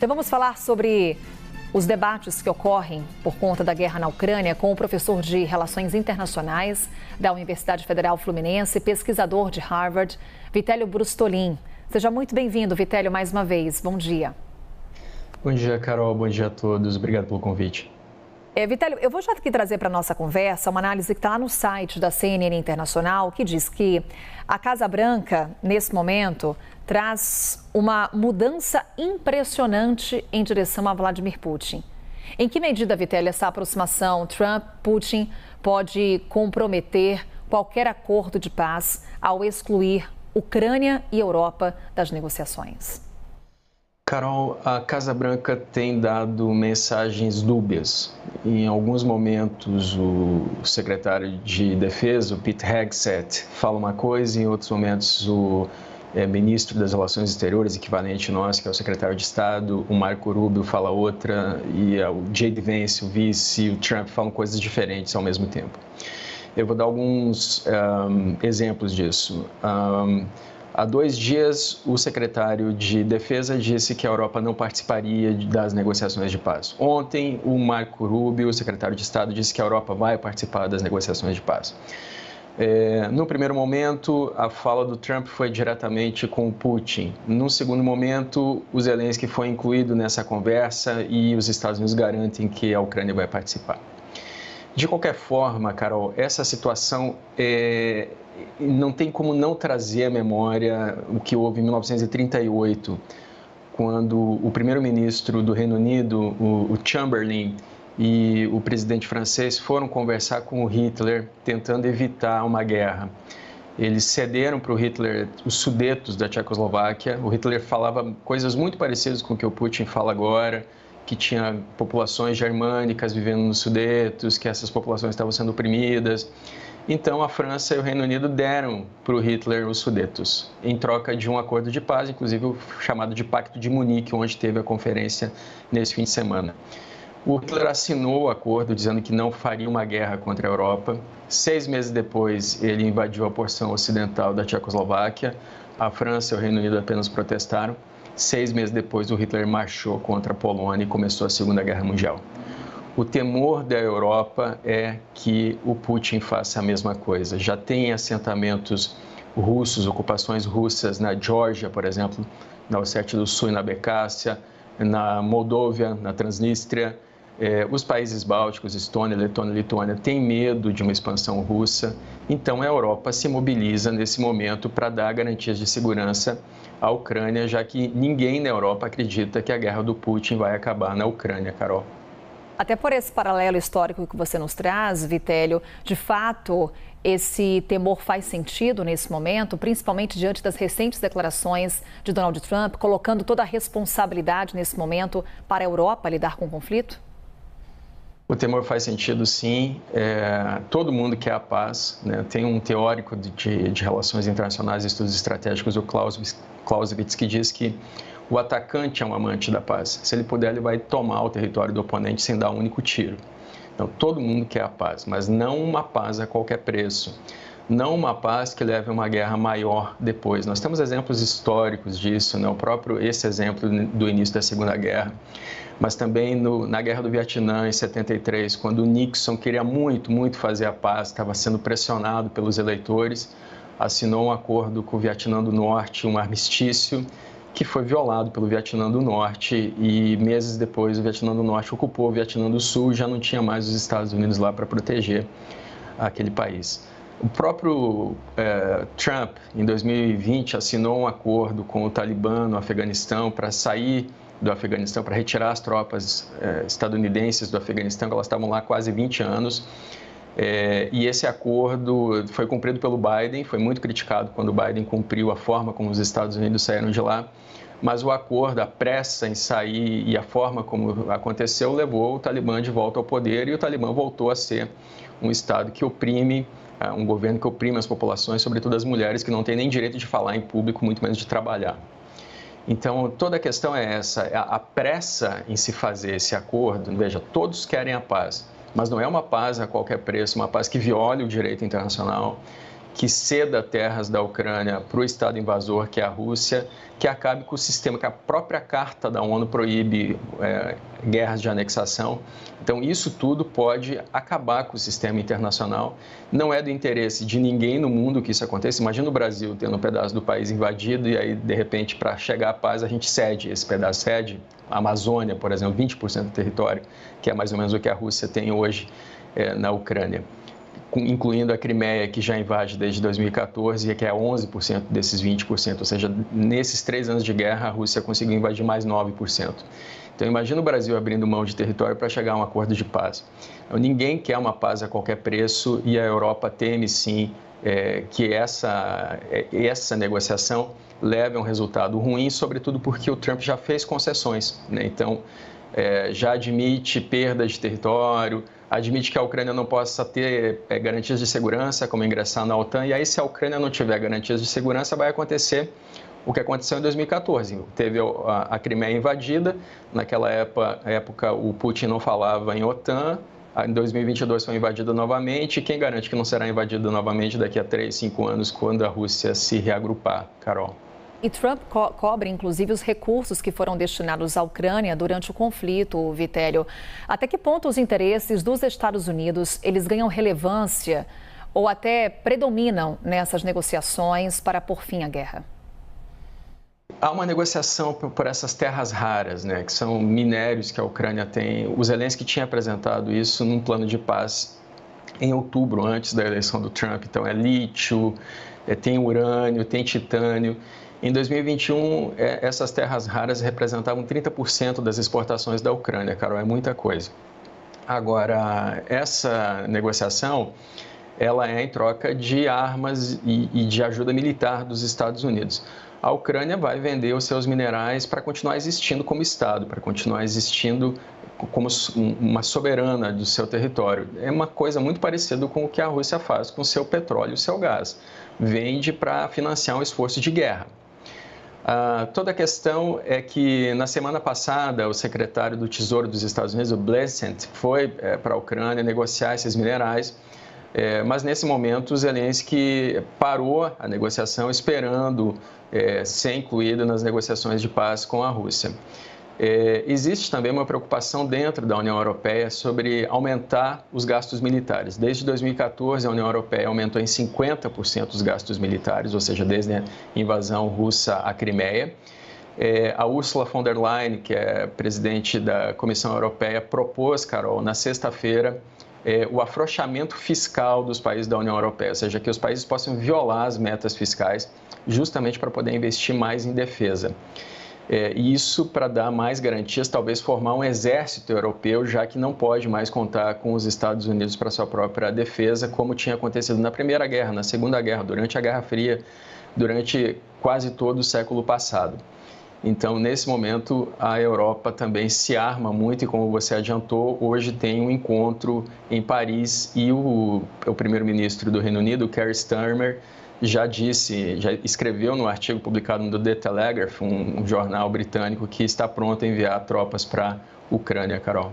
Então vamos falar sobre os debates que ocorrem por conta da guerra na Ucrânia com o professor de Relações Internacionais da Universidade Federal Fluminense, pesquisador de Harvard, Vitélio Brustolin. Seja muito bem-vindo, Vitélio, mais uma vez. Bom dia. Bom dia, Carol. Bom dia a todos. Obrigado pelo convite. Vitélio, eu vou já aqui trazer para a nossa conversa uma análise que está lá no site da CNN Internacional, que diz que a Casa Branca, nesse momento, traz uma mudança impressionante em direção a Vladimir Putin. Em que medida, Vitélio, essa aproximação Trump-Putin pode comprometer qualquer acordo de paz ao excluir Ucrânia e Europa das negociações? Carol, a Casa Branca tem dado mensagens dúbias. Em alguns momentos, o secretário de Defesa, o Pete Hegseth, fala uma coisa, em outros momentos, o ministro das Relações Exteriores, equivalente nosso, que é o secretário de Estado, o Marco Rubio, fala outra, e o J.D. Vance, o vice, e o Trump falam coisas diferentes ao mesmo tempo. Eu vou dar alguns exemplos disso. Há 2 dias, o secretário de Defesa disse que a Europa não participaria das negociações de paz. Ontem, o Marco Rubio, o secretário de Estado, disse que a Europa vai participar das negociações de paz. No primeiro momento, a fala do Trump foi diretamente com o Putin. No segundo momento, o Zelensky foi incluído nessa conversa e os Estados Unidos garantem que a Ucrânia vai participar. De qualquer forma, Carol, essa situação não tem como não trazer à memória o que houve em 1938, quando o primeiro-ministro do Reino Unido, o Chamberlain, e o presidente francês foram conversar com o Hitler, tentando evitar uma guerra. Eles cederam para o Hitler os Sudetos da Tchecoslováquia. O Hitler falava coisas muito parecidas com o que o Putin fala agora, que tinha populações germânicas vivendo nos Sudetos, que essas populações estavam sendo oprimidas. Então, a França e o Reino Unido deram para o Hitler os Sudetos, em troca de um acordo de paz, inclusive o chamado de Pacto de Munique, onde teve a conferência nesse fim de semana. O Hitler assinou o acordo dizendo que não faria uma guerra contra a Europa. 6 meses depois, ele invadiu a porção ocidental da Tchecoslováquia. A França e o Reino Unido apenas protestaram. 6 meses depois, o Hitler marchou contra a Polônia e começou a Segunda Guerra Mundial. O temor da Europa é que o Putin faça a mesma coisa. Já tem assentamentos russos, ocupações russas na Geórgia, por exemplo, na Ossétia do Sul e na Abcásia, na Moldóvia, na Transnistria. Os países bálticos, Estônia, Letônia e Lituânia, têm medo de uma expansão russa. Então, a Europa se mobiliza nesse momento para dar garantias de segurança à Ucrânia, já que ninguém na Europa acredita que a guerra do Putin vai acabar na Ucrânia, Carol. Até por esse paralelo histórico que você nos traz, Vitélio, de fato, esse temor faz sentido nesse momento, principalmente diante das recentes declarações de Donald Trump, colocando toda a responsabilidade nesse momento para a Europa lidar com o conflito? O temor faz sentido, sim. Todo mundo quer a paz, né? Tem um teórico de relações internacionais e estudos estratégicos, o Clausewitz, que diz que o atacante é um amante da paz. Se ele puder, ele vai tomar o território do oponente sem dar um único tiro. Então, todo mundo quer a paz, mas não uma paz a qualquer preço. Não uma paz que leve a uma guerra maior depois. Nós temos exemplos históricos disso, né? Esse exemplo do início da Segunda Guerra, mas também na Guerra do Vietnã, em 73, quando o Nixon queria muito fazer a paz, estava sendo pressionado pelos eleitores, assinou um acordo com o Vietnã do Norte, um armistício, que foi violado pelo Vietnã do Norte, e meses depois o Vietnã do Norte ocupou o Vietnã do Sul, já não tinha mais os Estados Unidos lá para proteger aquele país. O próprio Trump, em 2020, assinou um acordo com o Talibã no Afeganistão para sair do Afeganistão, para retirar as tropas estadunidenses do Afeganistão, que elas estavam lá há quase 20 anos. E esse acordo foi cumprido pelo Biden, foi muito criticado quando o Biden cumpriu a forma como os Estados Unidos saíram de lá, mas o acordo, a pressa em sair e a forma como aconteceu levou o Talibã de volta ao poder, e o Talibã voltou a ser um Estado que oprime, um governo que oprime as populações, sobretudo as mulheres, que não têm nem direito de falar em público, muito menos de trabalhar. Então, toda a questão é essa, a pressa em se fazer esse acordo. Veja, todos querem a paz, mas não é uma paz a qualquer preço, uma paz que viole o direito internacional, que ceda terras da Ucrânia para o Estado invasor, que é a Rússia, que acabe com o sistema, que a própria Carta da ONU proíbe guerras de anexação. Então, isso tudo pode acabar com o sistema internacional. Não é do interesse de ninguém no mundo que isso aconteça. Imagina o Brasil tendo um pedaço do país invadido e aí, de repente, para chegar à paz, a gente cede esse pedaço, cede a Amazônia, por exemplo, 20% do território, que é mais ou menos o que a Rússia tem hoje na Ucrânia, incluindo a Crimeia, que já invade desde 2014 e que é 11% desses 20%, ou seja, nesses 3 anos de guerra, a Rússia conseguiu invadir mais 9%. Então, imagina o Brasil abrindo mão de território para chegar a um acordo de paz. Então, ninguém quer uma paz a qualquer preço e a Europa teme, sim, que essa negociação leve a um resultado ruim, sobretudo porque o Trump já fez concessões, né? Então, já admite perda de território, admite que a Ucrânia não possa ter garantias de segurança, como ingressar na OTAN, e aí se a Ucrânia não tiver garantias de segurança, vai acontecer o que aconteceu em 2014. Teve a Crimeia invadida, naquela época o Putin não falava em OTAN, em 2022 foi invadida novamente, e quem garante que não será invadida novamente daqui a 3, 5 anos, quando a Rússia se reagrupar, Carol? E Trump cobre, inclusive, os recursos que foram destinados à Ucrânia durante o conflito, Vitélio. Até que ponto os interesses dos Estados Unidos, eles ganham relevância ou até predominam nessas negociações para pôr fim à guerra? Há uma negociação por essas terras raras, né, que são minérios que a Ucrânia tem. O Zelensky tinha apresentado isso num plano de paz em outubro, antes da eleição do Trump. Então, é lítio, tem urânio, tem titânio. Em 2021, essas terras raras representavam 30% das exportações da Ucrânia, Carol, é muita coisa. Agora, essa negociação, ela é em troca de armas e de ajuda militar dos Estados Unidos. A Ucrânia vai vender os seus minerais para continuar existindo como Estado, para continuar existindo como uma soberana do seu território. É uma coisa muito parecida com o que a Rússia faz com o seu petróleo e o seu gás. Vende para financiar um esforço de guerra. Toda a questão é que, na semana passada, o secretário do Tesouro dos Estados Unidos, o Blessent, foi para a Ucrânia negociar esses minerais, mas nesse momento o Zelensky parou a negociação esperando ser incluído nas negociações de paz com a Rússia. Existe também uma preocupação dentro da União Europeia sobre aumentar os gastos militares. Desde 2014, a União Europeia aumentou em 50% os gastos militares, ou seja, desde a invasão russa à Crimeia. A Ursula von der Leyen, que é presidente da Comissão Europeia, propôs, Carol, na sexta-feira, o afrouxamento fiscal dos países da União Europeia, ou seja, que os países possam violar as metas fiscais justamente para poder investir mais em defesa. Isso para dar mais garantias, talvez formar um exército europeu, já que não pode mais contar com os Estados Unidos para sua própria defesa, como tinha acontecido na Primeira Guerra, na Segunda Guerra, durante a Guerra Fria, durante quase todo o século passado. Então, nesse momento, a Europa também se arma muito e, como você adiantou, hoje tem um encontro em Paris e o primeiro-ministro do Reino Unido, Keir Starmer, já escreveu no artigo publicado no The Telegraph, um jornal britânico, que está pronto a enviar tropas para a Ucrânia, Carol.